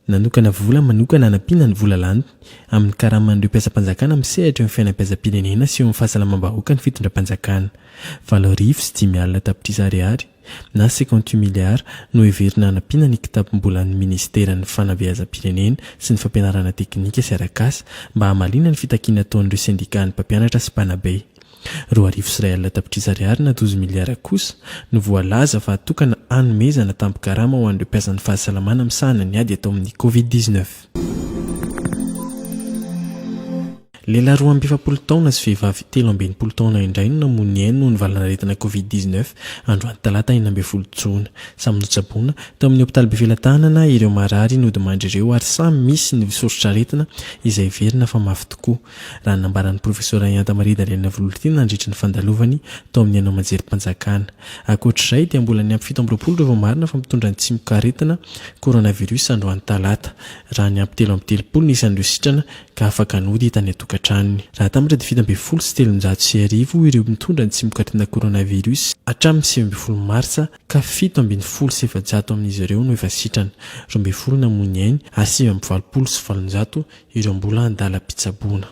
nanokana vola manokana hanampiana ny vola laniny amin'ny karaman'ireo mpiasam-panjakana misehatra amin'ny fiainam-piazam-pirenena sy eo amin'ny fahasalamam-bahoaka ny fitondram-panjakana. 7,5 alina tapitrisa ariary na 58 miliara no heverina hanampiana ny kitapom-bolan'ny ministeran'ny fanabeazam-pirenena sy ny fampianarana teknika sy arakasa mba hamaliana ny fitakiana ataon'ireo sendikan'ny mpampianatra sy mpanabe. 2,000 alina tapitrisa ariary na 12 miliara kosa no voalaza fa hatokana hanomezana tambin-karama ho an'ireo mpiasan'ny fahasalamana misahana ny ady atao amin'ny COVID-19. Lehilahy 27 taona sy vehivavy 17 taona indray no namono ainy noho ny valanaretina COVID-19 androany talata 9 Jona. Samy notsaboina tao amin'ny hopitaly Bevelantanana ireo marary no dimandry ireo ary samy misy ny sorotraretina izay heverina fa mafy tokoa. Raha nambaran'ny profesora Miampy vololona nandritra ny fandalovany tao amin'ny anao manjerim-panjakana. Ankoatr'izay dia mbola niampy 17 ireo voamarina fa mitondra ny tsimokaretina coronavirus androany talata. Raha niampy 30 ny isan'ireo sitrana ka afaka nody tany atokantranony. Raha tamin'ireo dia 7,390 ireo mitondra ny tsimokaretina coronavirus hatramin'ny 9 Marsa ka 7,700 amin'izy ireo no efa sitrana. 12 namono ainy ary 7,700 ireo mbola andalam-pitsaboana.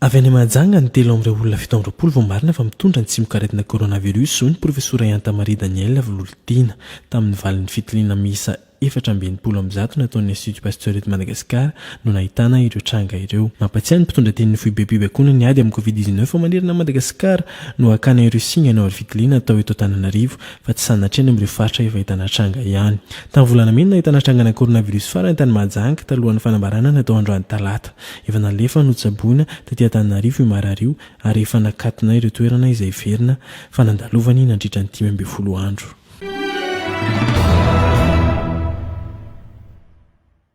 Avy any Mahajanga ny telo amin'ireo olona 17 voamarina fa mitondra ny tsimokaretina coronavirus zao ny profesora Jona vololona tamin'ny valin'ny fitiliana miisa 420 nataon'ny Institut Pastoral de Madagascar no nahitana ireo tranga ireo. Mampatsiahy ny mpitondra tenin'ny foibebebakona ny ady amin'ny COVID-19 manerana Madagasikara no hakana ireo singana ao fitiliana atao eto Antananarivo fa tsy sanatrena amin'ireo faritra efa ahitana tranga ihany. Tamin'ny volana Mena nahitana trangana coronavirus farany tany Mahajanga talohan'ny fanambarana natao androany talata. Efa nalefa notsaboina taty Antananarivo io marary io ary efa nakatona ireo toerana izay heverina fa nandalovany nandritra ny 10 andro.